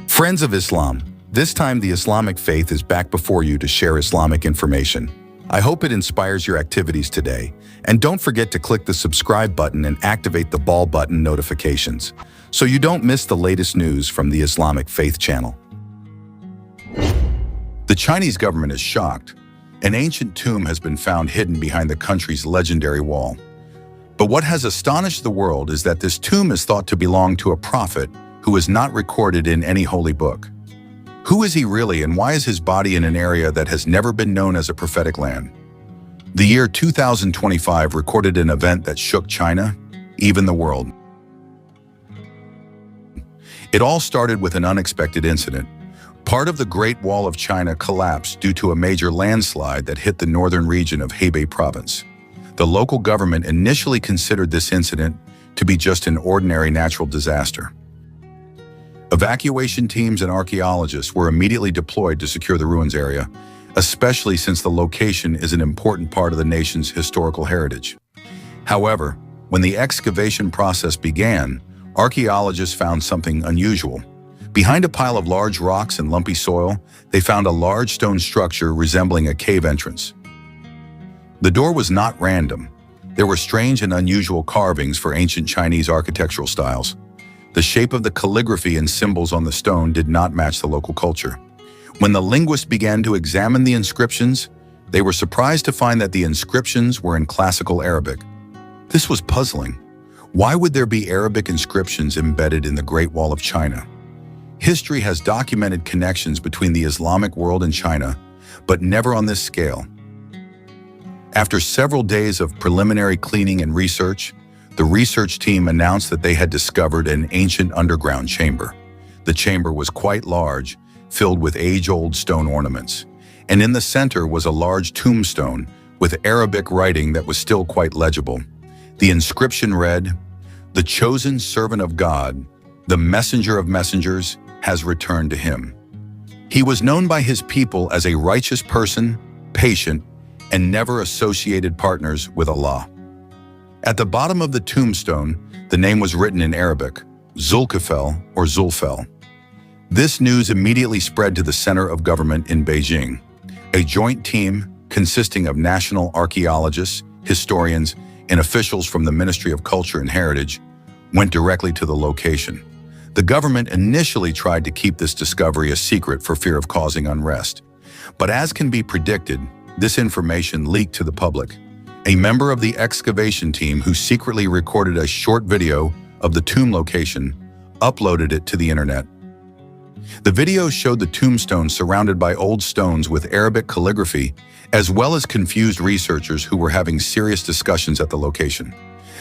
Friends of Islam, this time the Islamic faith is back before you to share Islamic information. I hope it inspires your activities today, and don't forget to click the subscribe button and activate the bell button notifications so you don't miss the latest news from the Islamic faith channel. The Chinese government is shocked. An ancient tomb has been found hidden behind the country's legendary wall. But what has astonished the world is that this tomb is thought to belong to a prophet who is not recorded in any holy book. Who is he really, and why is his body in an area that has never been known as a prophetic land? The year 2025 recorded an event that shook China, even the world. It all started with an unexpected incident. Part of the Great Wall of China collapsed due to a major landslide that hit the northern region of Hebei province. The local government initially considered this incident to be just an ordinary natural disaster. Evacuation teams and archaeologists were immediately deployed to secure the ruins area, especially since the location is an important part of the nation's historical heritage. However, when the excavation process began, archaeologists found something unusual. Behind a pile of large rocks and lumpy soil, they found a large stone structure resembling a cave entrance. The door was not random. There were strange and unusual carvings for ancient Chinese architectural styles. The shape of the calligraphy and symbols on the stone did not match the local culture. When the linguists began to examine the inscriptions, they were surprised to find that the inscriptions were in classical Arabic. This was puzzling. Why would there be Arabic inscriptions embedded in the Great Wall of China? History has documented connections between the Islamic world and China, but never on this scale. After several days of preliminary cleaning and research, the research team announced that they had discovered an ancient underground chamber. The chamber was quite large, filled with age-old stone ornaments, and in the center was a large tombstone with Arabic writing that was still quite legible. The inscription read, "The chosen servant of God, the messenger of messengers, has returned to him. He was known by his people as a righteous person, patient, and never associated partners with Allah." At the bottom of the tombstone, the name was written in Arabic, Zulkifli or Zulfel. This news immediately spread to the center of government in Beijing. A joint team consisting of national archaeologists, historians, and officials from the Ministry of Culture and Heritage went directly to the location. The government initially tried to keep this discovery a secret for fear of causing unrest. But as can be predicted, this information leaked to the public. A member of the excavation team who secretly recorded a short video of the tomb location uploaded it to the internet. The video showed the tombstone surrounded by old stones with Arabic calligraphy, as well as confused researchers who were having serious discussions at the location.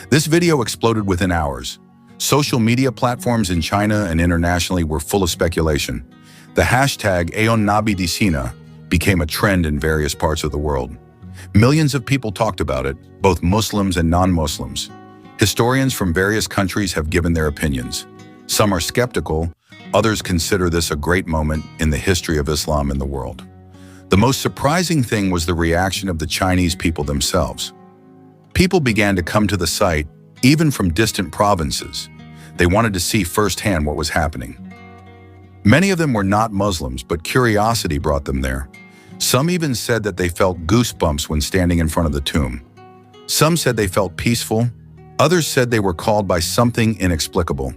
This video exploded within hours. Social media platforms in China and internationally were full of speculation. The hashtag Aeon Nabi di Sina became a trend in various parts of the world. Millions of people talked about it, both Muslims and non-Muslims. Historians from various countries have given their opinions. Some are skeptical, others consider this a great moment in the history of Islam in the world. The most surprising thing was the reaction of the Chinese people themselves. People began to come to the site, even from distant provinces. They wanted to see firsthand what was happening. Many of them were not Muslims, but curiosity brought them there. Some even said that they felt goosebumps when standing in front of the tomb. Some said they felt peaceful. Others said they were called by something inexplicable.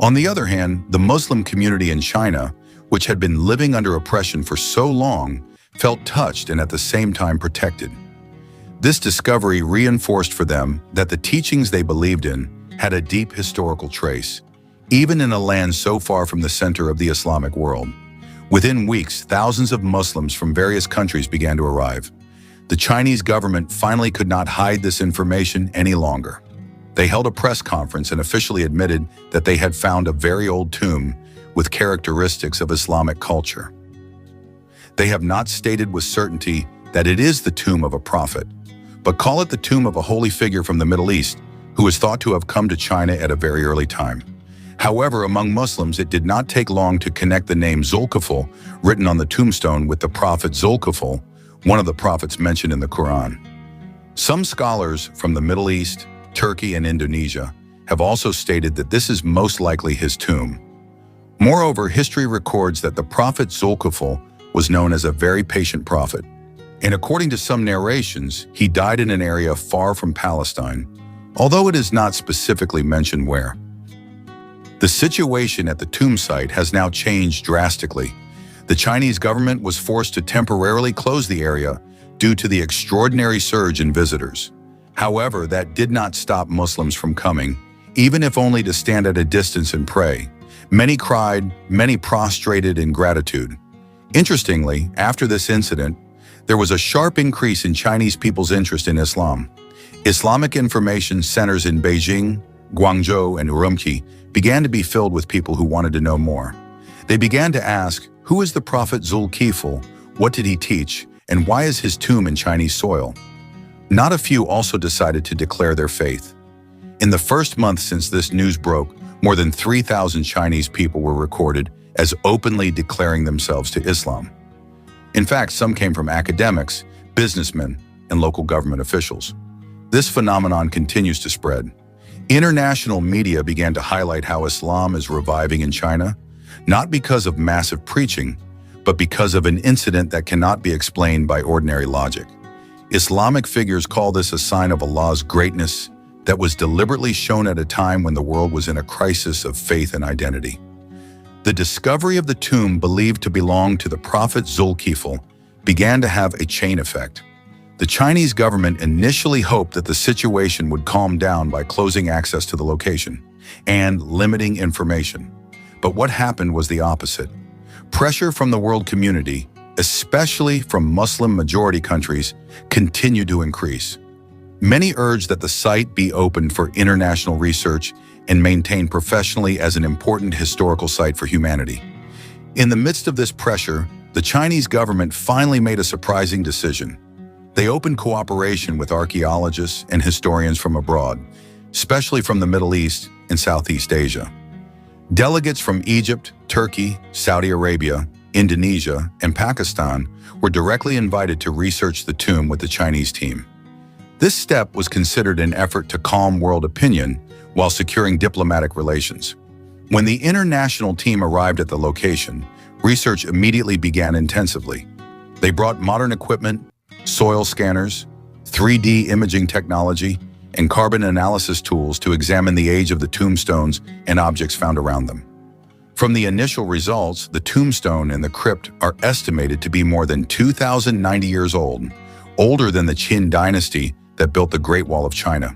On the other hand, the Muslim community in China, which had been living under oppression for so long, felt touched and at the same time protected. This discovery reinforced for them that the teachings they believed in had a deep historical trace, even in a land so far from the center of the Islamic world. Within weeks, thousands of Muslims from various countries began to arrive. The Chinese government finally could not hide this information any longer. They held a press conference and officially admitted that they had found a very old tomb with characteristics of Islamic culture. They have not stated with certainty that it is the tomb of a prophet, but call it the tomb of a holy figure from the Middle East who is thought to have come to China at a very early time. However, among Muslims, it did not take long to connect the name Zulkifli, written on the tombstone, with the prophet Zulkifli, one of the prophets mentioned in the Quran. Some scholars from the Middle East, Turkey, and Indonesia have also stated that this is most likely his tomb. Moreover, history records that the prophet Zulkifli was known as a very patient prophet, and according to some narrations, he died in an area far from Palestine, although it is not specifically mentioned where. The situation at the tomb site has now changed drastically. The Chinese government was forced to temporarily close the area due to the extraordinary surge in visitors. However, that did not stop Muslims from coming, even if only to stand at a distance and pray. Many cried, many prostrated in gratitude. Interestingly, after this incident, there was a sharp increase in Chinese people's interest in Islam. Islamic information centers in Beijing, Guangzhou, and Urumqi began to be filled with people who wanted to know more. They began to ask, who is the prophet Zulkifli? What did he teach? And why is his tomb in Chinese soil? Not a few also decided to declare their faith. In the first month since this news broke, more than 3,000 Chinese people were recorded as openly declaring themselves to Islam. In fact, some came from academics, businessmen, and local government officials. This phenomenon continues to spread. International media began to highlight how Islam is reviving in China, not because of massive preaching, but because of an incident that cannot be explained by ordinary logic. Islamic figures call this a sign of Allah's greatness that was deliberately shown at a time when the world was in a crisis of faith and identity. The discovery of the tomb believed to belong to the prophet Zulkifli began to have a chain effect. The Chinese government initially hoped that the situation would calm down by closing access to the location and limiting information. But what happened was the opposite. Pressure from the world community, especially from Muslim-majority countries, continued to increase. Many urged that the site be opened for international research and maintained professionally as an important historical site for humanity. In the midst of this pressure, the Chinese government finally made a surprising decision. They opened cooperation with archaeologists and historians from abroad, especially from the Middle East and Southeast Asia. Delegates from Egypt, Turkey, Saudi Arabia, Indonesia, and Pakistan were directly invited to research the tomb with the Chinese team. This step was considered an effort to calm world opinion while securing diplomatic relations. When the international team arrived at the location, research immediately began intensively. They brought modern equipment, soil scanners, 3D imaging technology, and carbon analysis tools to examine the age of the tombstones and objects found around them. From the initial results, the tombstone and the crypt are estimated to be more than 2,090 years old, older than the Qin dynasty that built the Great Wall of China.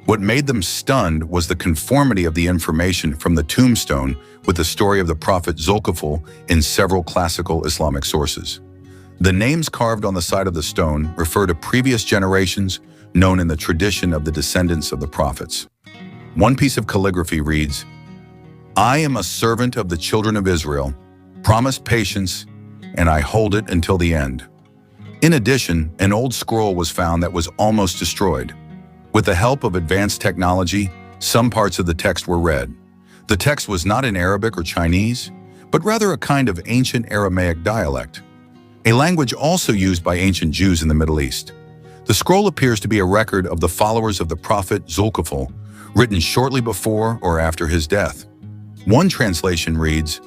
What made them stunned was the conformity of the information from the tombstone with the story of the prophet Zulkifli in several classical Islamic sources. The names carved on the side of the stone refer to previous generations known in the tradition of the descendants of the prophets. One piece of calligraphy reads, "I am a servant of the children of Israel, promised patience, and I hold it until the end." In addition, an old scroll was found that was almost destroyed. With the help of advanced technology, some parts of the text were read. The text was not in Arabic or Chinese, but rather a kind of ancient Aramaic dialect, a language also used by ancient Jews in the Middle East. The scroll appears to be a record of the followers of the prophet Zulkifli, written shortly before or after his death. One translation reads,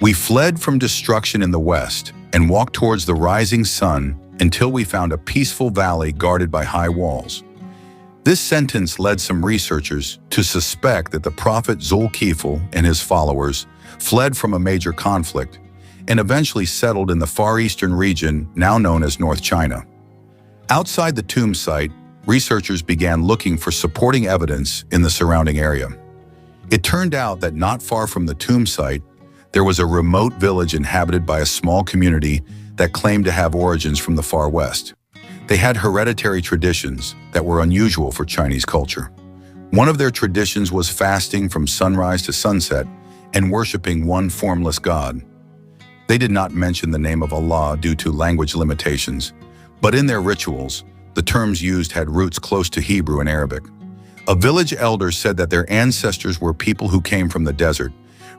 "We fled from destruction in the west and walked towards the rising sun until we found a peaceful valley guarded by high walls." This sentence led some researchers to suspect that the prophet Zulkifli and his followers fled from a major conflict and eventually settled in the Far Eastern region now known as North China. Outside the tomb site, researchers began looking for supporting evidence in the surrounding area. It turned out that not far from the tomb site, there was a remote village inhabited by a small community that claimed to have origins from the far west. They had hereditary traditions that were unusual for Chinese culture. One of their traditions was fasting from sunrise to sunset and worshiping one formless god. They did not mention the name of Allah due to language limitations, but in their rituals, the terms used had roots close to Hebrew and Arabic. A village elder said that their ancestors were people who came from the desert,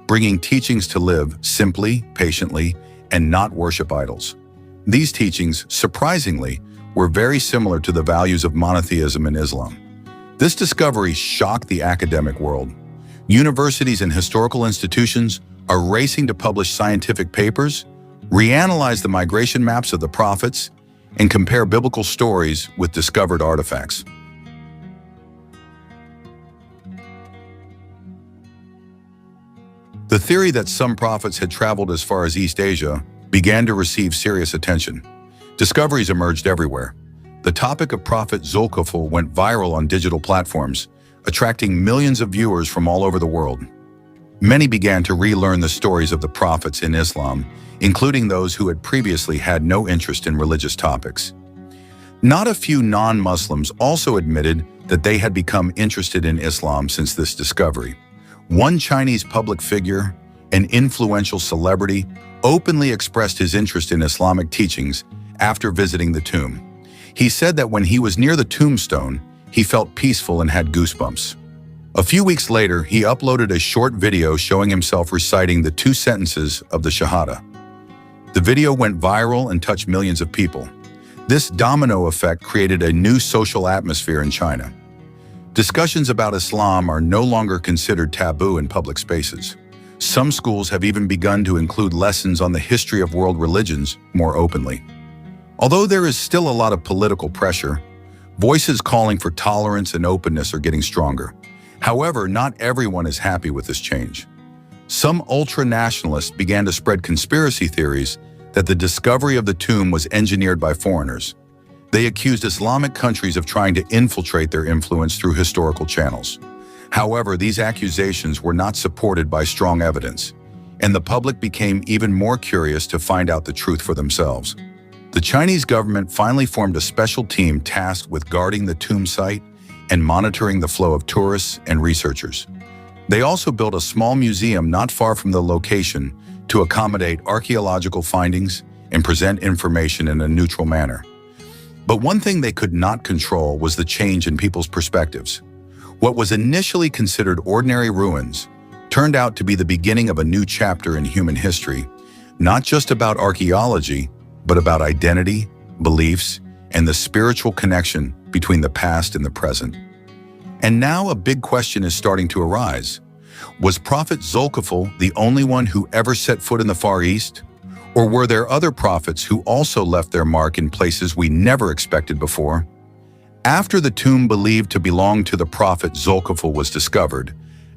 bringing teachings to live simply, patiently, and not worship idols. These teachings, surprisingly, were very similar to the values of monotheism in Islam. This discovery shocked the academic world. Universities and historical institutions are racing to publish scientific papers, reanalyze the migration maps of the prophets, and compare biblical stories with discovered artifacts. The theory that some prophets had traveled as far as East Asia began to receive serious attention. Discoveries emerged everywhere. The topic of Prophet Zulkifli went viral on digital platforms, attracting millions of viewers from all over the world. Many began to relearn the stories of the prophets in Islam, including those who had previously had no interest in religious topics. Not a few non-Muslims also admitted that they had become interested in Islam since this discovery. One Chinese public figure, an influential celebrity, openly expressed his interest in Islamic teachings after visiting the tomb. He said that when he was near the tombstone, he felt peaceful and had goosebumps. A few weeks later, he uploaded a short video showing himself reciting the 2 sentences of the Shahada. The video went viral and touched millions of people. This domino effect created a new social atmosphere in China. Discussions about Islam are no longer considered taboo in public spaces. Some schools have even begun to include lessons on the history of world religions more openly. Although there is still a lot of political pressure, voices calling for tolerance and openness are getting stronger. However, not everyone is happy with this change. Some ultra-nationalists began to spread conspiracy theories that the discovery of the tomb was engineered by foreigners. They accused Islamic countries of trying to infiltrate their influence through historical channels. However, these accusations were not supported by strong evidence, and the public became even more curious to find out the truth for themselves. The Chinese government finally formed a special team tasked with guarding the tomb site and monitoring the flow of tourists and researchers. They also built a small museum not far from the location to accommodate archaeological findings and present information in a neutral manner. But one thing they could not control was the change in people's perspectives. What was initially considered ordinary ruins turned out to be the beginning of a new chapter in human history, not just about archaeology, but about identity, beliefs, and the spiritual connection between the past and the present. And now a big question is starting to arise. Was Prophet Zulkifli the only one who ever set foot in the Far East? Or were there other prophets who also left their mark in places we never expected before? After the tomb believed to belong to the Prophet Zulkifli was discovered,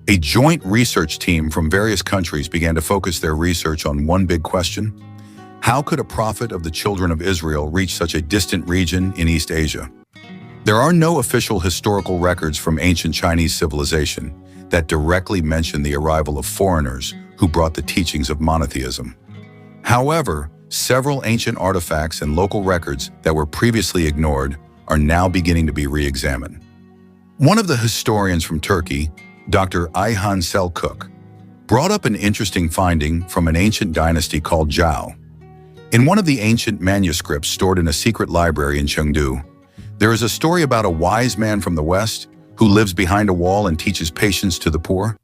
a joint research team from various countries began to focus their research on one big question. How could a prophet of the children of Israel reach such a distant region in East Asia? There are no official historical records from ancient Chinese civilization that directly mention the arrival of foreigners who brought the teachings of monotheism. However, several ancient artifacts and local records that were previously ignored are now beginning to be re-examined. One of the historians from Turkey, Dr. Ayhan Selçuk, brought up an interesting finding from an ancient dynasty called Zhao. In one of the ancient manuscripts stored in a secret library in Chengdu, there is a story about a wise man from the West who lives behind a wall and teaches patience to the poor.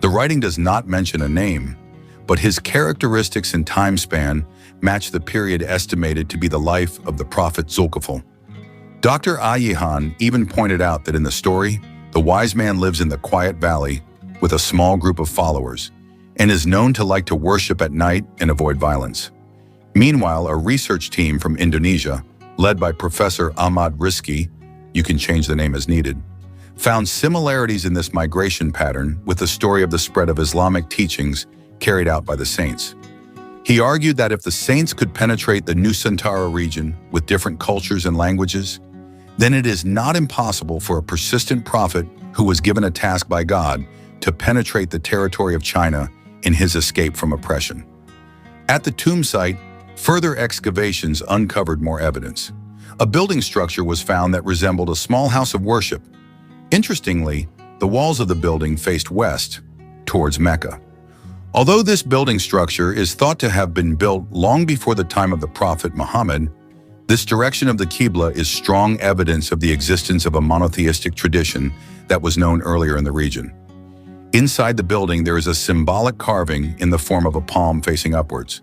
The writing does not mention a name, but his characteristics and time span match the period estimated to be the life of the Prophet Zulkifli. Dr. Ayhan even pointed out that in the story, the wise man lives in the quiet valley with a small group of followers and is known to like to worship at night and avoid violence. Meanwhile, a research team from Indonesia, led by Professor Ahmad Rizki, you can change the name as needed, found similarities in this migration pattern with the story of the spread of Islamic teachings carried out by the saints. He argued that if the saints could penetrate the Nusantara region with different cultures and languages, then it is not impossible for a persistent prophet who was given a task by God to penetrate the territory of China in his escape from oppression. At the tomb site, further excavations uncovered more evidence. A building structure was found that resembled a small house of worship. Interestingly, the walls of the building faced west, towards Mecca. Although this building structure is thought to have been built long before the time of the Prophet Muhammad, this direction of the Qibla is strong evidence of the existence of a monotheistic tradition that was known earlier in the region. Inside the building, there is a symbolic carving in the form of a palm facing upwards.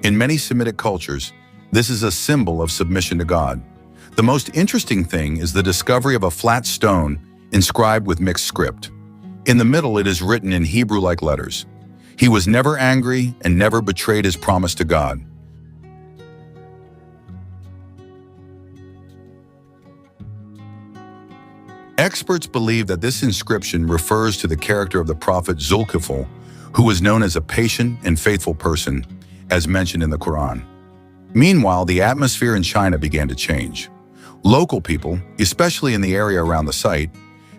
In many Semitic cultures, this is a symbol of submission to God. The most interesting thing is the discovery of a flat stone inscribed with mixed script. In the middle, it is written in Hebrew-like letters. He was never angry and never betrayed his promise to God. Experts believe that this inscription refers to the character of the prophet Zulkifli, who was known as a patient and faithful person, as mentioned in the Quran. Meanwhile, the atmosphere in China began to change. Local people, especially in the area around the site,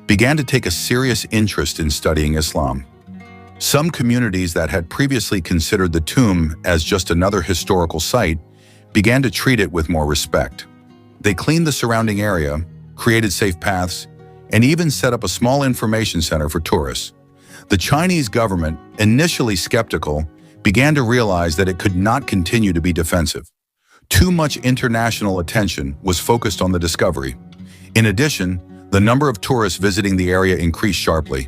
began to take a serious interest in studying Islam. Some communities that had previously considered the tomb as just another historical site began to treat it with more respect. They cleaned the surrounding area, created safe paths, and even set up a small information center for tourists. The Chinese government, initially skeptical, began to realize that it could not continue to be defensive. Too much international attention was focused on the discovery. In addition, the number of tourists visiting the area increased sharply.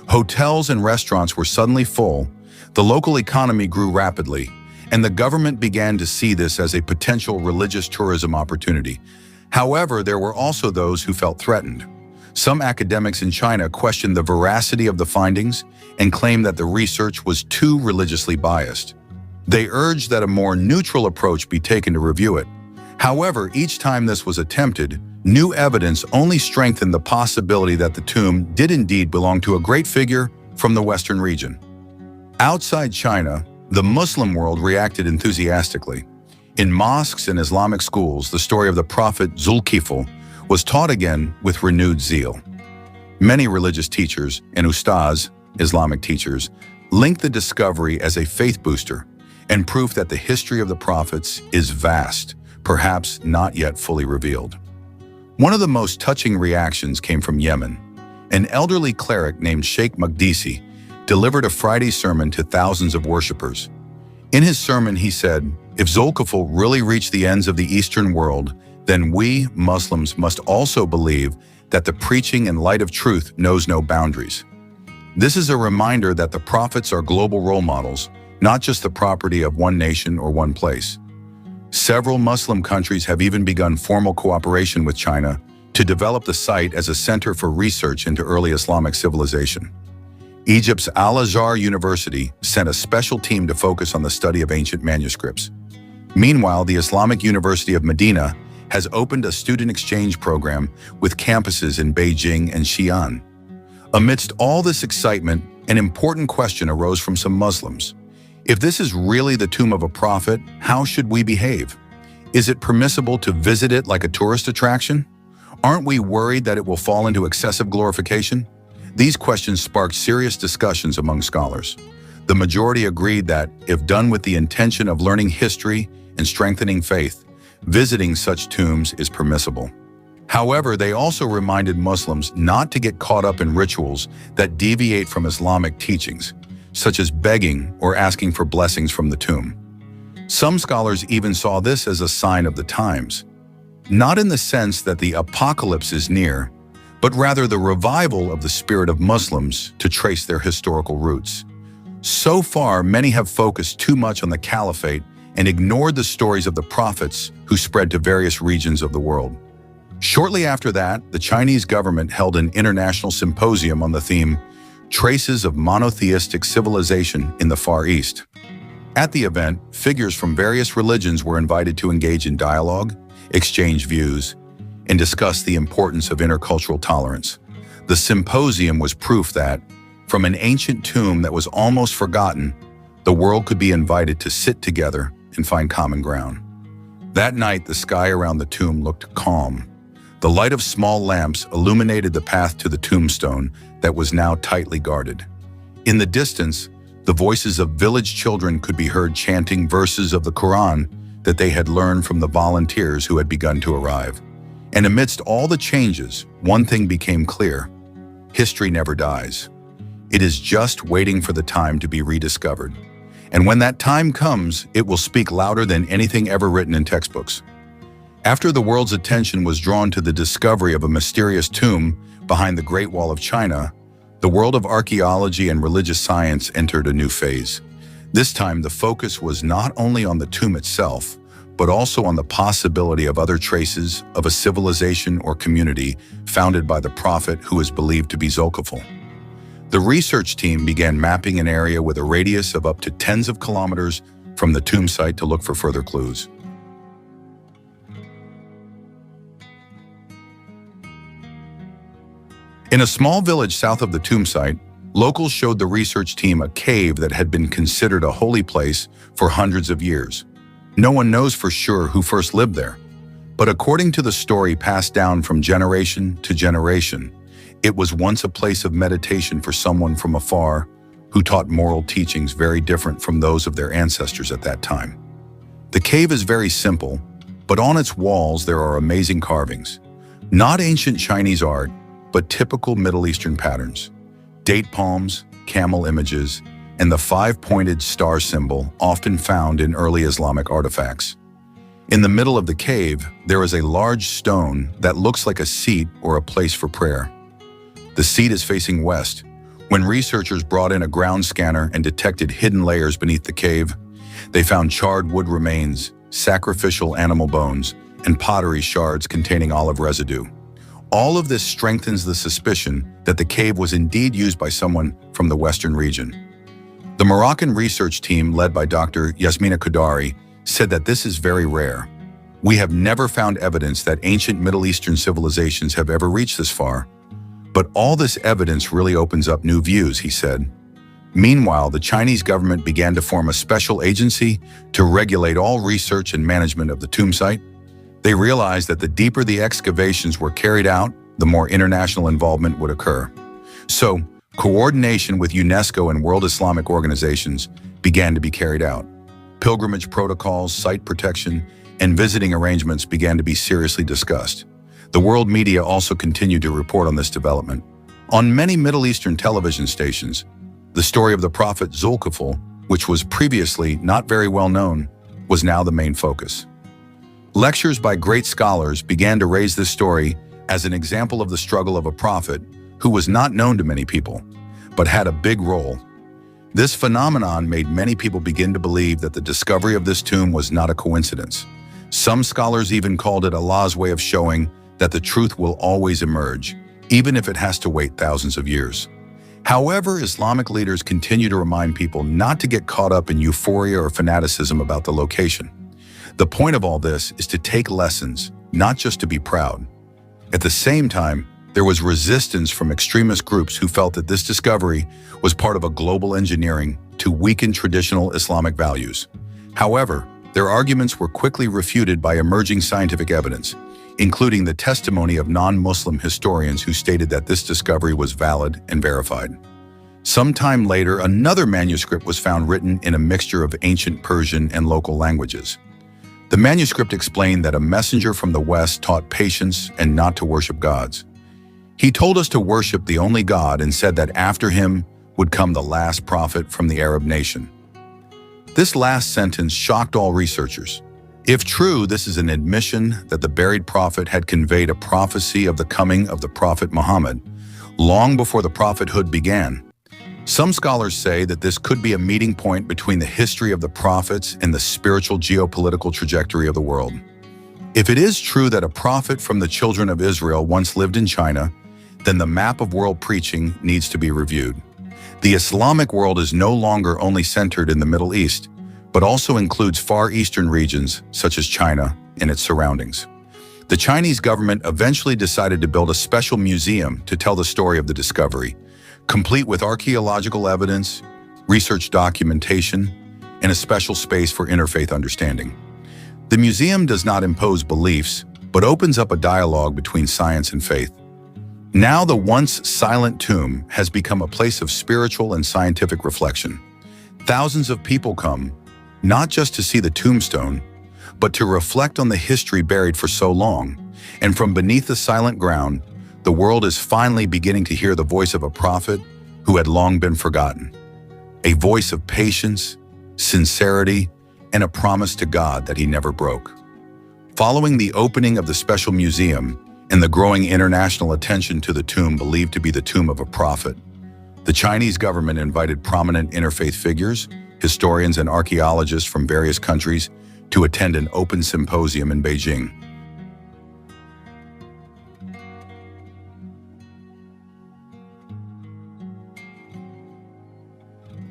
Hotels and restaurants were suddenly full, the local economy grew rapidly, and the government began to see this as a potential religious tourism opportunity. However, there were also those who felt threatened. Some academics in China questioned the veracity of the findings and claimed that the research was too religiously biased. They urged that a more neutral approach be taken to review it. However, each time this was attempted, new evidence only strengthened the possibility that the tomb did indeed belong to a great figure from the Western region. Outside China, the Muslim world reacted enthusiastically. In mosques and Islamic schools, the story of the prophet Zulkifli was taught again with renewed zeal. Many religious teachers and ustaz, Islamic teachers, linked the discovery as a faith booster and proof that the history of the prophets is vast, perhaps not yet fully revealed. One of the most touching reactions came from Yemen. An elderly cleric named Sheikh Magdisi delivered a Friday sermon to thousands of worshippers. In his sermon, he said, "If Zulkifli really reached the ends of the Eastern world, then we, Muslims, must also believe that the preaching and light of truth knows no boundaries." This is a reminder that the prophets are global role models, not just the property of one nation or one place. Several Muslim countries have even begun formal cooperation with China to develop the site as a center for research into early Islamic civilization. Egypt's Al-Azhar University sent a special team to focus on the study of ancient manuscripts. Meanwhile, the Islamic University of Medina has opened a student exchange program with campuses in Beijing and Xi'an. Amidst all this excitement, an important question arose from some Muslims. If this is really the tomb of a prophet, how should we behave? Is it permissible to visit it like a tourist attraction? Aren't we worried that it will fall into excessive glorification? These questions sparked serious discussions among scholars. The majority agreed that, if done with the intention of learning history and strengthening faith, visiting such tombs is permissible. However, they also reminded Muslims not to get caught up in rituals that deviate from Islamic teachings, such as begging or asking for blessings from the tomb. Some scholars even saw this as a sign of the times, not in the sense that the apocalypse is near, but rather the revival of the spirit of Muslims to trace their historical roots. So far, many have focused too much on the caliphate and ignored the stories of the prophets who spread to various regions of the world. Shortly after that, the Chinese government held an international symposium on the theme, Traces of Monotheistic Civilization in the Far East. At the event, figures from various religions were invited to engage in dialogue, exchange views, and discuss the importance of intercultural tolerance. The symposium was proof that, from an ancient tomb that was almost forgotten, the world could be invited to sit together and find common ground. That night, the sky around the tomb looked calm. The light of small lamps illuminated the path to the tombstone that was now tightly guarded. In the distance, the voices of village children could be heard chanting verses of the Quran that they had learned from the volunteers who had begun to arrive. And amidst all the changes, one thing became clear: history never dies. It is just waiting for the time to be rediscovered. And when that time comes, it will speak louder than anything ever written in textbooks. After the world's attention was drawn to the discovery of a mysterious tomb behind the Great Wall of China, the world of archaeology and religious science entered a new phase. This time, the focus was not only on the tomb itself, but also on the possibility of other traces of a civilization or community founded by the prophet who is believed to be Zulkifli. The research team began mapping an area with a radius of up to tens of kilometers from the tomb site to look for further clues. In a small village south of the tomb site, locals showed the research team a cave that had been considered a holy place for hundreds of years. No one knows for sure who first lived there, but according to the story passed down from generation to generation, it was once a place of meditation for someone from afar who taught moral teachings very different from those of their ancestors at that time. The cave is very simple, but on its walls there are amazing carvings. Not ancient Chinese art, but typical Middle Eastern patterns. Date palms, camel images, and the five-pointed star symbol often found in early Islamic artifacts. In the middle of the cave, there is a large stone that looks like a seat or a place for prayer. The seat is facing west. When researchers brought in a ground scanner and detected hidden layers beneath the cave, they found charred wood remains, sacrificial animal bones, and pottery shards containing olive residue. All of this strengthens the suspicion that the cave was indeed used by someone from the western region. The Moroccan research team, led by Dr. Yasmina Kudari, said that this is very rare. We have never found evidence that ancient Middle Eastern civilizations have ever reached this far. But all this evidence really opens up new views, he said. Meanwhile, the Chinese government began to form a special agency to regulate all research and management of the tomb site. They realized that the deeper the excavations were carried out, the more international involvement would occur. So, coordination with UNESCO and World Islamic organizations began to be carried out. Pilgrimage protocols, site protection, and visiting arrangements began to be seriously discussed. The world media also continued to report on this development. On many Middle Eastern television stations, the story of the prophet Zulkifli, which was previously not very well known, was now the main focus. Lectures by great scholars began to raise this story as an example of the struggle of a prophet who was not known to many people, but had a big role. This phenomenon made many people begin to believe that the discovery of this tomb was not a coincidence. Some scholars even called it Allah's way of showing that the truth will always emerge, even if it has to wait thousands of years. However, Islamic leaders continue to remind people not to get caught up in euphoria or fanaticism about the location. The point of all this is to take lessons, not just to be proud. At the same time, there was resistance from extremist groups who felt that this discovery was part of a global engineering to weaken traditional Islamic values. However, their arguments were quickly refuted by emerging scientific evidence, including the testimony of non-Muslim historians who stated that this discovery was valid and verified. Sometime later, another manuscript was found written in a mixture of ancient Persian and local languages. The manuscript explained that a messenger from the West taught patience and not to worship gods. He told us to worship the only God and said that after him would come the last prophet from the Arab nation. This last sentence shocked all researchers. If true, this is an admission that the buried prophet had conveyed a prophecy of the coming of the prophet Muhammad long before the prophethood began. Some scholars say that this could be a meeting point between the history of the prophets and the spiritual geopolitical trajectory of the world. If it is true that a prophet from the children of Israel once lived in China, then the map of world preaching needs to be reviewed. The Islamic world is no longer only centered in the Middle East, but also includes Far Eastern regions such as China and its surroundings. The Chinese government eventually decided to build a special museum to tell the story of the discovery, complete with archaeological evidence, research documentation, and a special space for interfaith understanding. The museum does not impose beliefs, but opens up a dialogue between science and faith. Now the once silent tomb has become a place of spiritual and scientific reflection. Thousands of people come, not just to see the tombstone, but to reflect on the history buried for so long. And from beneath the silent ground, the world is finally beginning to hear the voice of a prophet who had long been forgotten. A voice of patience, sincerity, and a promise to God that he never broke. Following the opening of the special museum and the growing international attention to the tomb believed to be the tomb of a prophet, the Chinese government invited prominent interfaith figures, historians, and archaeologists from various countries to attend an open symposium in Beijing.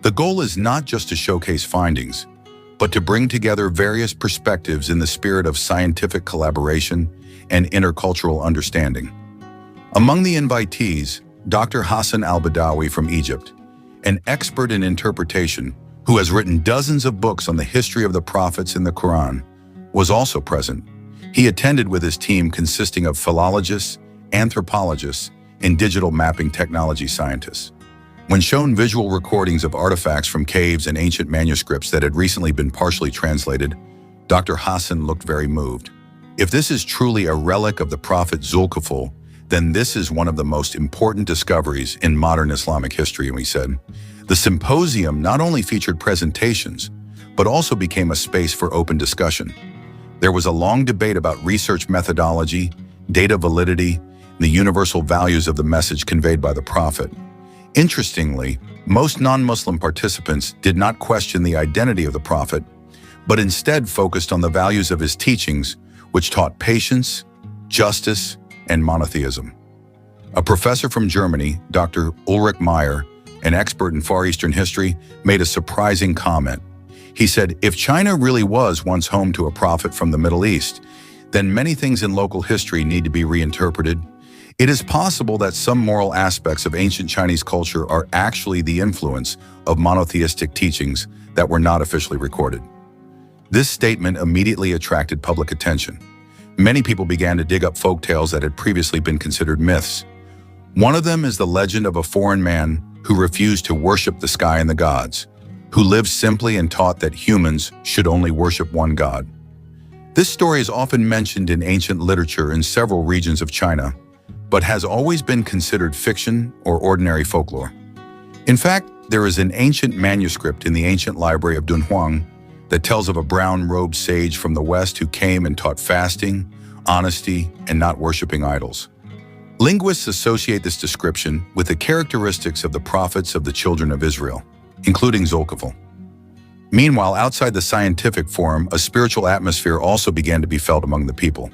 The goal is not just to showcase findings, but to bring together various perspectives in the spirit of scientific collaboration and intercultural understanding. Among the invitees, Dr. Hassan al-Badawi from Egypt, an expert in interpretation who has written dozens of books on the history of the prophets in the Quran, was also present. He attended with his team consisting of philologists, anthropologists, and digital mapping technology scientists. When shown visual recordings of artifacts from caves and ancient manuscripts that had recently been partially translated, Dr. Hassan looked very moved. If this is truly a relic of the prophet Zulkifli, then this is one of the most important discoveries in modern Islamic history, he said. The symposium not only featured presentations, but also became a space for open discussion. There was a long debate about research methodology, data validity, and the universal values of the message conveyed by the prophet. Interestingly, most non-Muslim participants did not question the identity of the prophet, but instead focused on the values of his teachings, which taught patience, justice, and monotheism. A professor from Germany, Dr. Ulrich Meyer, an expert in Far Eastern history, made a surprising comment. He said, if China really was once home to a prophet from the Middle East, then many things in local history need to be reinterpreted. It is possible that some moral aspects of ancient Chinese culture are actually the influence of monotheistic teachings that were not officially recorded. This statement immediately attracted public attention. Many people began to dig up folktales that had previously been considered myths. One of them is the legend of a foreign man who refused to worship the sky and the gods, who lived simply and taught that humans should only worship one god. This story is often mentioned in ancient literature in several regions of China, but has always been considered fiction or ordinary folklore. In fact, there is an ancient manuscript in the ancient library of Dunhuang that tells of a brown-robed sage from the West who came and taught fasting, honesty, and not worshiping idols. Linguists associate this description with the characteristics of the prophets of the children of Israel, including Zulkifli. Meanwhile, outside the scientific forum, a spiritual atmosphere also began to be felt among the people.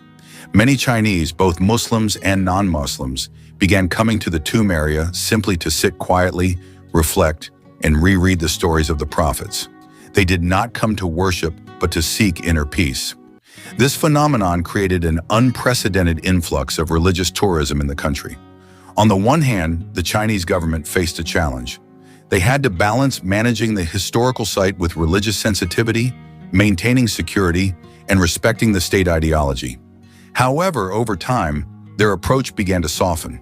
Many Chinese, both Muslims and non-Muslims, began coming to the tomb area simply to sit quietly, reflect, and reread the stories of the prophets. They did not come to worship, but to seek inner peace. This phenomenon created an unprecedented influx of religious tourism in the country. On the one hand, the Chinese government faced a challenge. They had to balance managing the historical site with religious sensitivity, maintaining security, and respecting the state ideology. However, over time, their approach began to soften.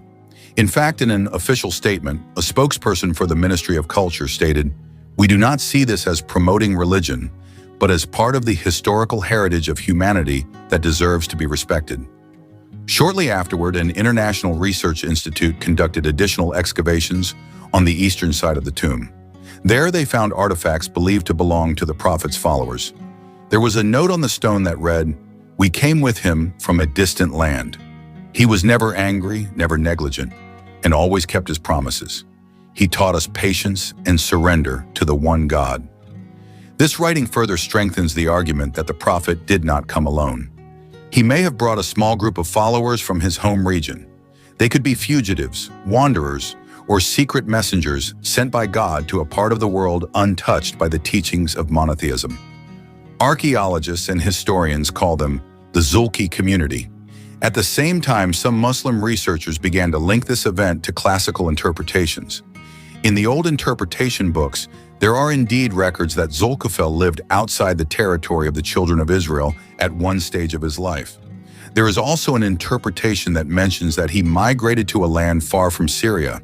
In fact, in an official statement, a spokesperson for the Ministry of Culture stated, "We do not see this as promoting religion, but as part of the historical heritage of humanity that deserves to be respected." Shortly afterward, an international research institute conducted additional excavations on the eastern side of the tomb. There they found artifacts believed to belong to the prophet's followers. There was a note on the stone that read, "We came with him from a distant land. He was never angry, never negligent, and always kept his promises. He taught us patience and surrender to the one God." This writing further strengthens the argument that the prophet did not come alone. He may have brought a small group of followers from his home region. They could be fugitives, wanderers, or secret messengers sent by God to a part of the world untouched by the teachings of monotheism. Archaeologists and historians call them the Zulkifli community. At the same time, some Muslim researchers began to link this event to classical interpretations. In the old interpretation books, there are indeed records that Zulkifli lived outside the territory of the children of Israel at one stage of his life. There is also an interpretation that mentions that he migrated to a land far from Syria.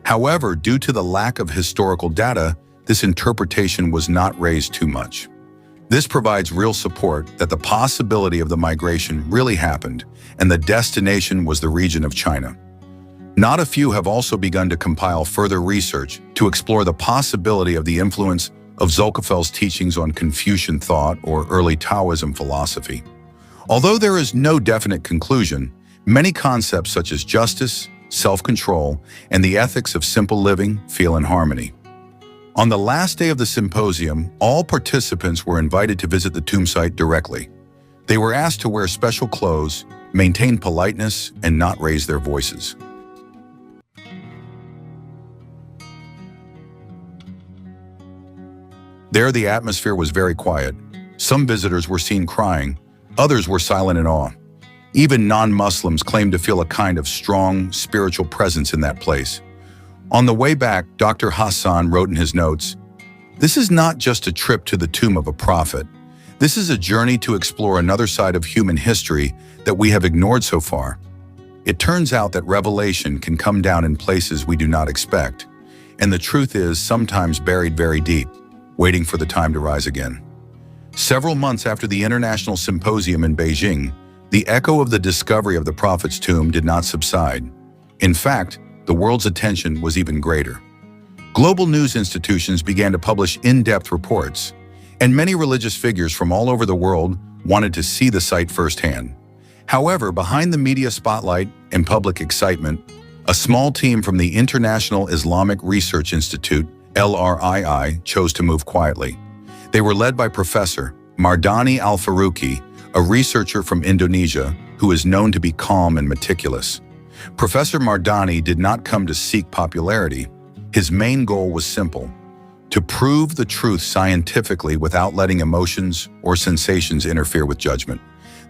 However, due to the lack of historical data, this interpretation was not raised too much. This provides real support that the possibility of the migration really happened, and the destination was the region of China. Not a few have also begun to compile further research to explore the possibility of the influence of Zulkifli's teachings on Confucian thought or early Taoism philosophy. Although there is no definite conclusion, many concepts such as justice, self-control, and the ethics of simple living feel in harmony. On the last day of the symposium, all participants were invited to visit the tomb site directly. They were asked to wear special clothes, maintain politeness, and not raise their voices. There, the atmosphere was very quiet. Some visitors were seen crying, others were silent in awe. Even non-Muslims claimed to feel a kind of strong, spiritual presence in that place. On the way back, Dr. Hassan wrote in his notes, "This is not just a trip to the tomb of a prophet. This is a journey to explore another side of human history that we have ignored so far. It turns out that revelation can come down in places we do not expect, and the truth is sometimes buried very deep, waiting for the time to rise again." Several months after the International Symposium in Beijing, the echo of the discovery of the Prophet's tomb did not subside. In fact, the world's attention was even greater. Global news institutions began to publish in-depth reports, and many religious figures from all over the world wanted to see the site firsthand. However, behind the media spotlight and public excitement, a small team from the International Islamic Research Institute, LRII, chose to move quietly. They were led by Professor Mardani Al-Faruqi, a researcher from Indonesia who is known to be calm and meticulous. Professor Mardani did not come to seek popularity. His main goal was simple: to prove the truth scientifically without letting emotions or sensations interfere with judgment.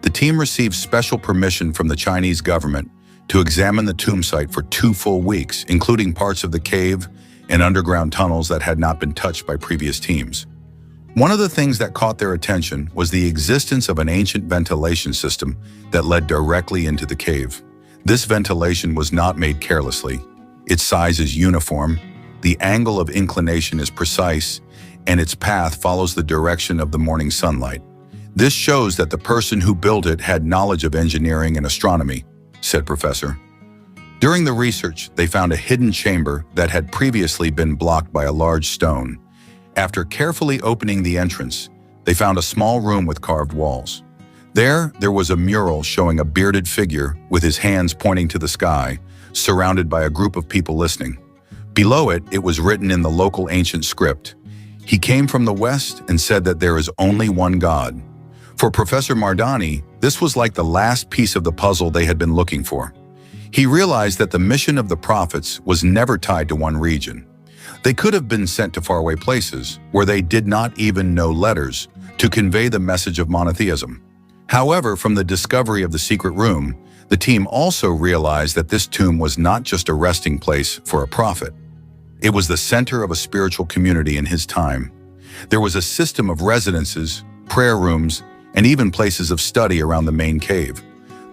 The team received special permission from the Chinese government to examine the tomb site for 2 full weeks, including parts of the cave and underground tunnels that had not been touched by previous teams. One of the things that caught their attention was the existence of an ancient ventilation system that led directly into the cave. This ventilation was not made carelessly. Its size is uniform, the angle of inclination is precise, and its path follows the direction of the morning sunlight. This shows that the person who built it had knowledge of engineering and astronomy, said Professor. During the research, they found a hidden chamber that had previously been blocked by a large stone. After carefully opening the entrance, they found a small room with carved walls. There was a mural showing a bearded figure with his hands pointing to the sky, surrounded by a group of people listening. Below it, it was written in the local ancient script. He came from the west and said that there is only one God. For Professor Mardani, this was like the last piece of the puzzle they had been looking for. He realized that the mission of the prophets was never tied to one region. They could have been sent to faraway places where they did not even know letters to convey the message of monotheism. However, from the discovery of the secret room, the team also realized that this tomb was not just a resting place for a prophet. It was the center of a spiritual community in his time. There was a system of residences, prayer rooms, and even places of study around the main cave.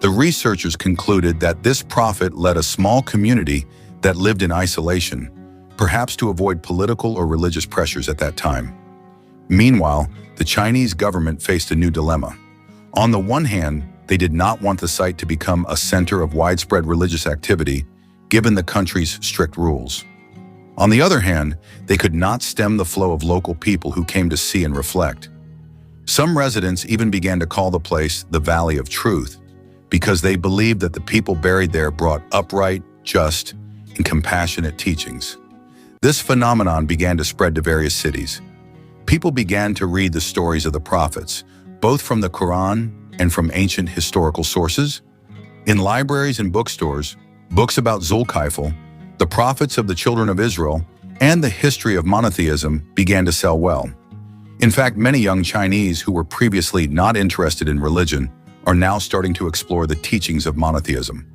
The researchers concluded that this prophet led a small community that lived in isolation, perhaps to avoid political or religious pressures at that time. Meanwhile, the Chinese government faced a new dilemma. On the one hand, they did not want the site to become a center of widespread religious activity, given the country's strict rules. On the other hand, they could not stem the flow of local people who came to see and reflect. Some residents even began to call the place the Valley of Truth, because they believed that the people buried there brought upright, just, and compassionate teachings. This phenomenon began to spread to various cities. People began to read the stories of the prophets, both from the Quran and from ancient historical sources. In libraries and bookstores, books about Zulkifli, the prophets of the children of Israel, and the history of monotheism began to sell well. In fact, many young Chinese who were previously not interested in religion are now starting to explore the teachings of monotheism.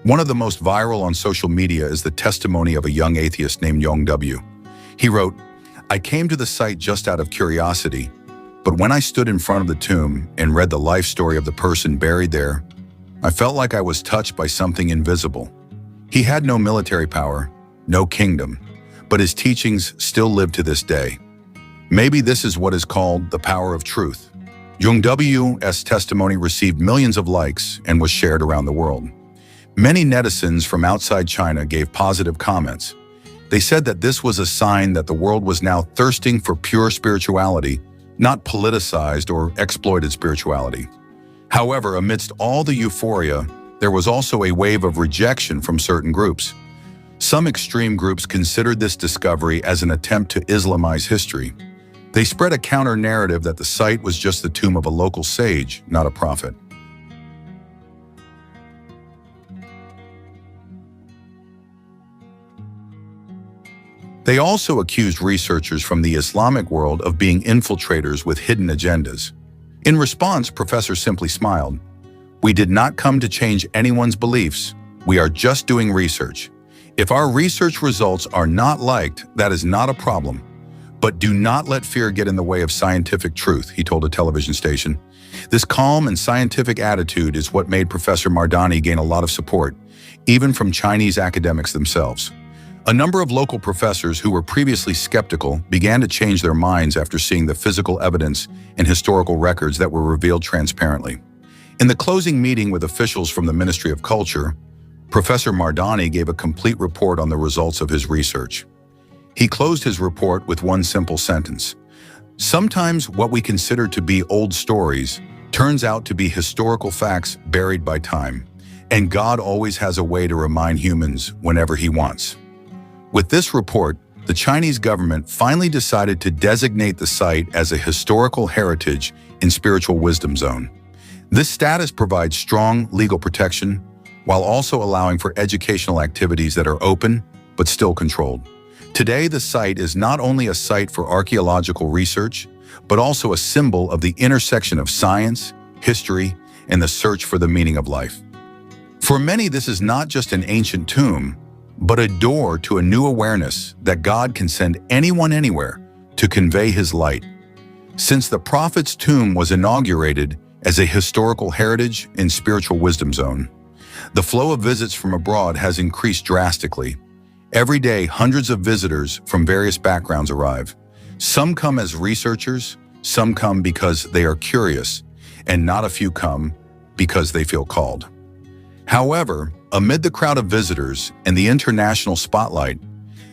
One of the most viral on social media is the testimony of a young atheist named Yong W. He wrote, "I came to the site just out of curiosity, but when I stood in front of the tomb and read the life story of the person buried there, I felt like I was touched by something invisible. He had no military power, no kingdom, but his teachings still live to this day. Maybe this is what is called the power of truth." Yong W's testimony received millions of likes and was shared around the world. Many netizens from outside China gave positive comments. They said that this was a sign that the world was now thirsting for pure spirituality, not politicized or exploited spirituality. However, amidst all the euphoria, there was also a wave of rejection from certain groups. Some extreme groups considered this discovery as an attempt to Islamize history. They spread a counter-narrative that the site was just the tomb of a local sage, not a prophet. They also accused researchers from the Islamic world of being infiltrators with hidden agendas. In response, Professor simply smiled. "We did not come to change anyone's beliefs. We are just doing research. If our research results are not liked, that is not a problem. But do not let fear get in the way of scientific truth," he told a television station. This calm and scientific attitude is what made Professor Mardani gain a lot of support, even from Chinese academics themselves. A number of local professors who were previously skeptical began to change their minds after seeing the physical evidence and historical records that were revealed transparently. In the closing meeting with officials from the Ministry of Culture, Professor Mardani gave a complete report on the results of his research. He closed his report with one simple sentence. "Sometimes what we consider to be old stories turns out to be historical facts buried by time, and God always has a way to remind humans whenever he wants." With this report, the Chinese government finally decided to designate the site as a historical heritage and spiritual wisdom zone. This status provides strong legal protection while also allowing for educational activities that are open but still controlled. Today, the site is not only a site for archaeological research, but also a symbol of the intersection of science, history, and the search for the meaning of life. For many, this is not just an ancient tomb, but a door to a new awareness that God can send anyone anywhere to convey his light. Since the prophet's tomb was inaugurated as a historical heritage and spiritual wisdom zone, the flow of visits from abroad has increased drastically. Every day, hundreds of visitors from various backgrounds arrive. Some come as researchers, some come because they are curious, and not a few come because they feel called. However, amid the crowd of visitors and the international spotlight,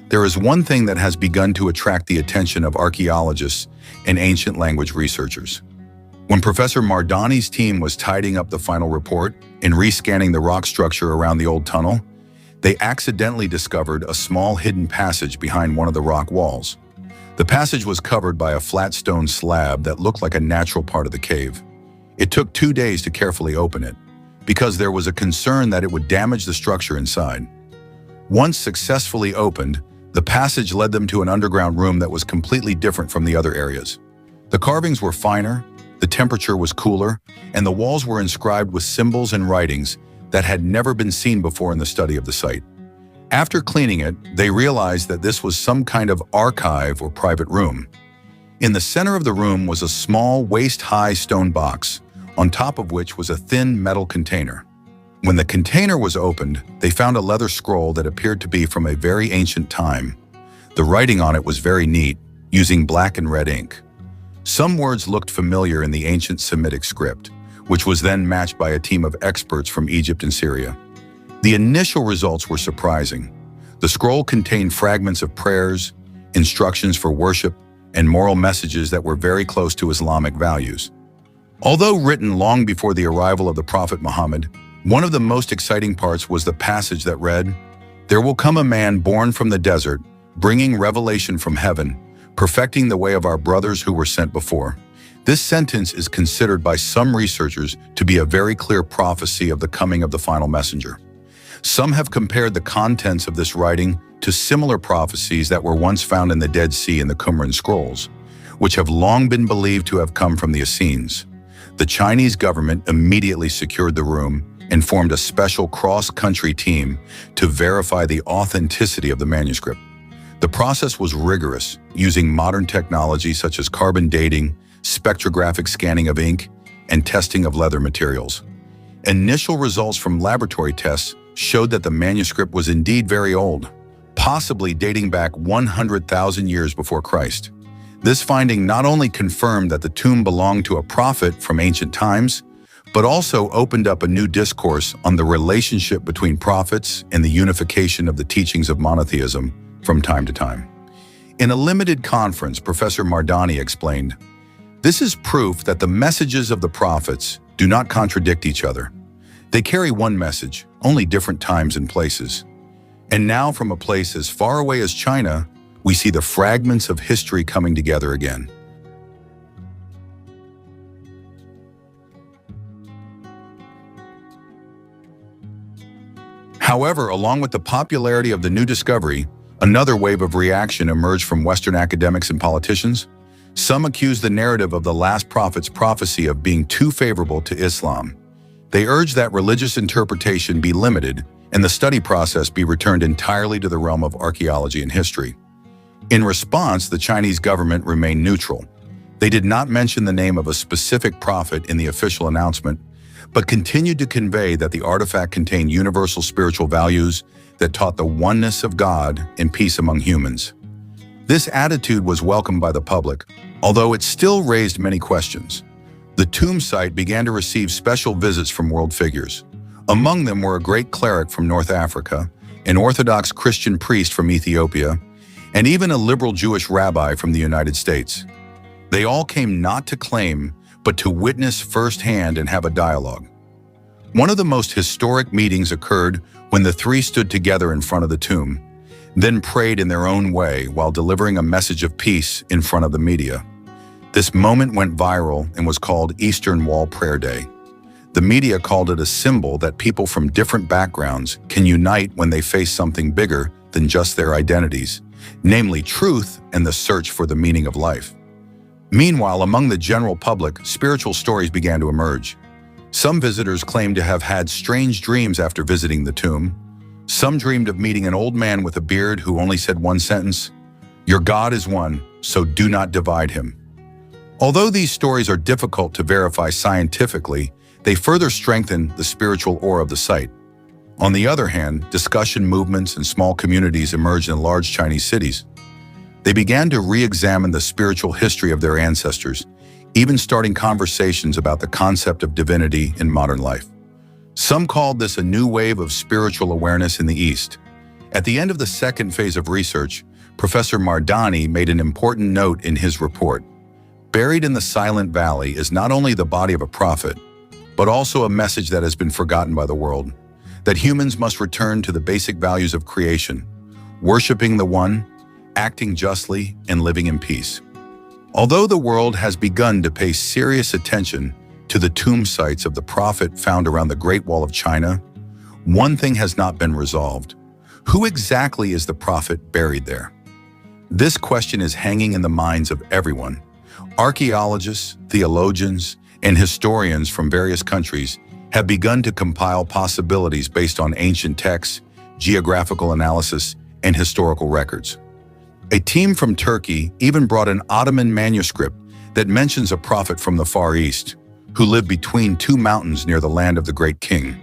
there is one thing that has begun to attract the attention of archaeologists and ancient language researchers. When Professor Mardani's team was tidying up the final report and rescanning the rock structure around the old tunnel, they accidentally discovered a small hidden passage behind one of the rock walls. The passage was covered by a flat stone slab that looked like a natural part of the cave. It took 2 days to carefully open it, because there was a concern that it would damage the structure inside. Once successfully opened, the passage led them to an underground room that was completely different from the other areas. The carvings were finer, the temperature was cooler, and the walls were inscribed with symbols and writings that had never been seen before in the study of the site. After cleaning it, they realized that this was some kind of archive or private room. In the center of the room was a small, waist-high stone box, on top of which was a thin metal container. When the container was opened, they found a leather scroll that appeared to be from a very ancient time. The writing on it was very neat, using black and red ink. Some words looked familiar in the ancient Semitic script, which was then matched by a team of experts from Egypt and Syria. The initial results were surprising. The scroll contained fragments of prayers, instructions for worship, and moral messages that were very close to Islamic values. Although written long before the arrival of the Prophet Muhammad, one of the most exciting parts was the passage that read, "There will come a man born from the desert, bringing revelation from heaven, perfecting the way of our brothers who were sent before." This sentence is considered by some researchers to be a very clear prophecy of the coming of the final messenger. Some have compared the contents of this writing to similar prophecies that were once found in the Dead Sea and the Qumran scrolls, which have long been believed to have come from the Essenes. The Chinese government immediately secured the room and formed a special cross-country team to verify the authenticity of the manuscript. The process was rigorous, using modern technology such as carbon dating, spectrographic scanning of ink, and testing of leather materials. Initial results from laboratory tests showed that the manuscript was indeed very old, possibly dating back 100,000 years before Christ. This finding not only confirmed that the tomb belonged to a prophet from ancient times, but also opened up a new discourse on the relationship between prophets and the unification of the teachings of monotheism from time to time. In a limited conference, Professor Mardani explained, "This is proof that the messages of the prophets do not contradict each other. They carry one message, only different times and places. And now, from a place as far away as China, we see the fragments of history coming together again. However, along with the popularity of the new discovery, another wave of reaction emerged from Western academics and politicians. Some accused the narrative of the last prophet's prophecy of being too favorable to Islam. They urged that religious interpretation be limited and the study process be returned entirely to the realm of archaeology and history. In response, the Chinese government remained neutral. They did not mention the name of a specific prophet in the official announcement, but continued to convey that the artifact contained universal spiritual values that taught the oneness of God and peace among humans. This attitude was welcomed by the public, although it still raised many questions. The tomb site began to receive special visits from world figures. Among them were a great cleric from North Africa, an Orthodox Christian priest from Ethiopia, and even a liberal Jewish rabbi from the United States. They all came not to claim, but to witness firsthand and have a dialogue. One of the most historic meetings occurred when the three stood together in front of the tomb, then prayed in their own way while delivering a message of peace in front of the media. This moment went viral and was called Eastern Wall Prayer Day. The media called it a symbol that people from different backgrounds can unite when they face something bigger than just their identities, namely truth and the search for the meaning of life. Meanwhile, among the general public, spiritual stories began to emerge. Some visitors claimed to have had strange dreams after visiting the tomb. Some dreamed of meeting an old man with a beard who only said one sentence, "Your God is one, so do not divide him." Although these stories are difficult to verify scientifically, they further strengthen the spiritual aura of the site. On the other hand, discussion movements and small communities emerged in large Chinese cities. They began to re-examine the spiritual history of their ancestors, even starting conversations about the concept of divinity in modern life. Some called this a new wave of spiritual awareness in the East. At the end of the second phase of research, Professor Mardani made an important note in his report. Buried in the Silent Valley is not only the body of a prophet, but also a message that has been forgotten by the world, that humans must return to the basic values of creation, worshiping the One, acting justly, and living in peace. Although the world has begun to pay serious attention to the tomb sites of the prophet found around the Great Wall of China, one thing has not been resolved. Who exactly is the prophet buried there? This question is hanging in the minds of everyone. Archaeologists, theologians, and historians from various countries have begun to compile possibilities based on ancient texts, geographical analysis, and historical records. A team from Turkey even brought an Ottoman manuscript that mentions a prophet from the Far East who lived between two mountains near the land of the Great King.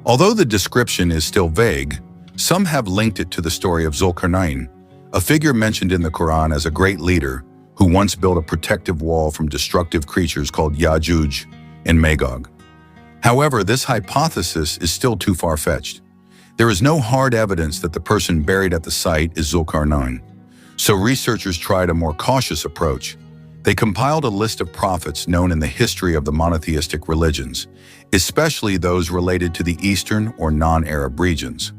Although the description is still vague, some have linked it to the story of Zulkifli, a figure mentioned in the Quran as a great leader who once built a protective wall from destructive creatures called Ya'juj and Magog. However, this hypothesis is still too far-fetched. There is no hard evidence that the person buried at the site is Zulkifli. So researchers tried a more cautious approach. They compiled a list of prophets known in the history of the monotheistic religions, especially those related to the Eastern or non-Arab regions.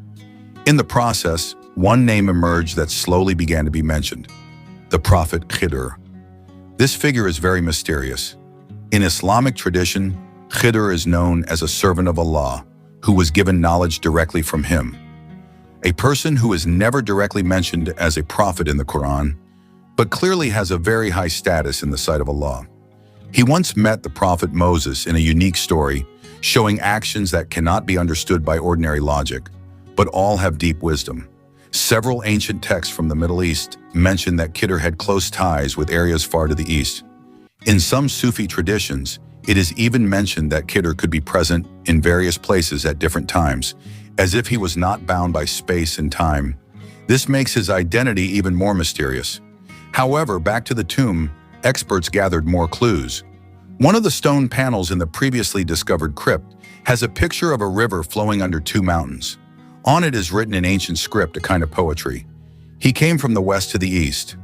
In the process, one name emerged that slowly began to be mentioned: the prophet Khidr. This figure is very mysterious. In Islamic tradition, Khidr is known as a servant of Allah who was given knowledge directly from him. A person who is never directly mentioned as a prophet in the Quran, but clearly has a very high status in the sight of Allah. He once met the prophet Moses in a unique story, showing actions that cannot be understood by ordinary logic, but all have deep wisdom. Several ancient texts from the Middle East mention that Khidr had close ties with areas far to the east. In some Sufi traditions, it is even mentioned that Khidr could be present in various places at different times, as if he was not bound by space and time. This makes his identity even more mysterious. However, back to the tomb, experts gathered more clues. One of the stone panels in the previously discovered crypt has a picture of a river flowing under two mountains. On it is written in ancient script, a kind of poetry. He came from the west to the east.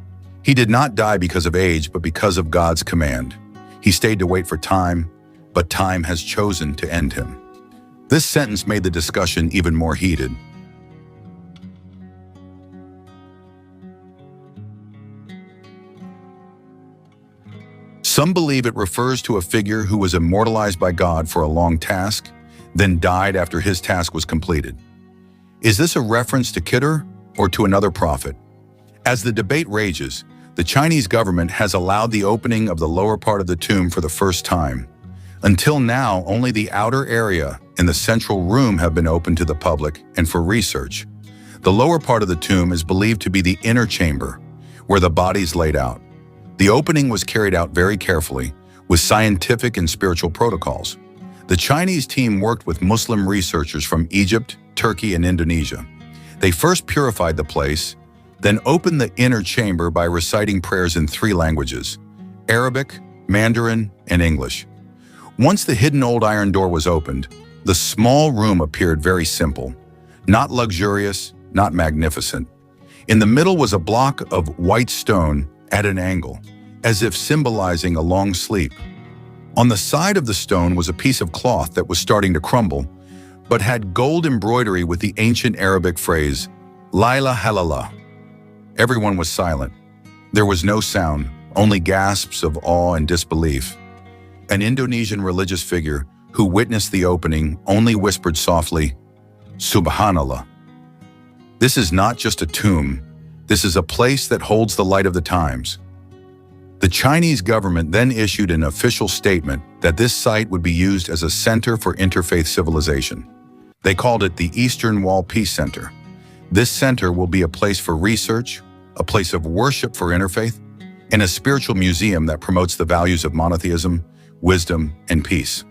He did not die because of age, but because of God's command. He stayed to wait for time, but time has chosen to end him. This sentence made the discussion even more heated. Some believe it refers to a figure who was immortalized by God for a long task, then died after his task was completed. Is this a reference to Khidr or to another prophet? As the debate rages, the Chinese government has allowed the opening of the lower part of the tomb for the first time. Until now, only the outer area and the central room have been open to the public and for research. The lower part of the tomb is believed to be the inner chamber, where the body's laid out. The opening was carried out very carefully, with scientific and spiritual protocols. The Chinese team worked with Muslim researchers from Egypt, Turkey, and Indonesia. They first purified the place, then opened the inner chamber by reciting prayers in 3 languages: Arabic, Mandarin, and English. Once the hidden old iron door was opened, the small room appeared very simple, not luxurious, not magnificent. In the middle was a block of white stone at an angle, as if symbolizing a long sleep. On the side of the stone was a piece of cloth that was starting to crumble, but had gold embroidery with the ancient Arabic phrase, La ilaha illallah. Everyone was silent. There was no sound, only gasps of awe and disbelief. An Indonesian religious figure who witnessed the opening only whispered softly, Subhanallah. This is not just a tomb. This is a place that holds the light of the times. The Chinese government then issued an official statement that this site would be used as a center for interfaith civilization. They called it the Eastern Wall Peace Center. This center will be a place for research, a place of worship for interfaith, and a spiritual museum that promotes the values of monotheism, wisdom, and peace.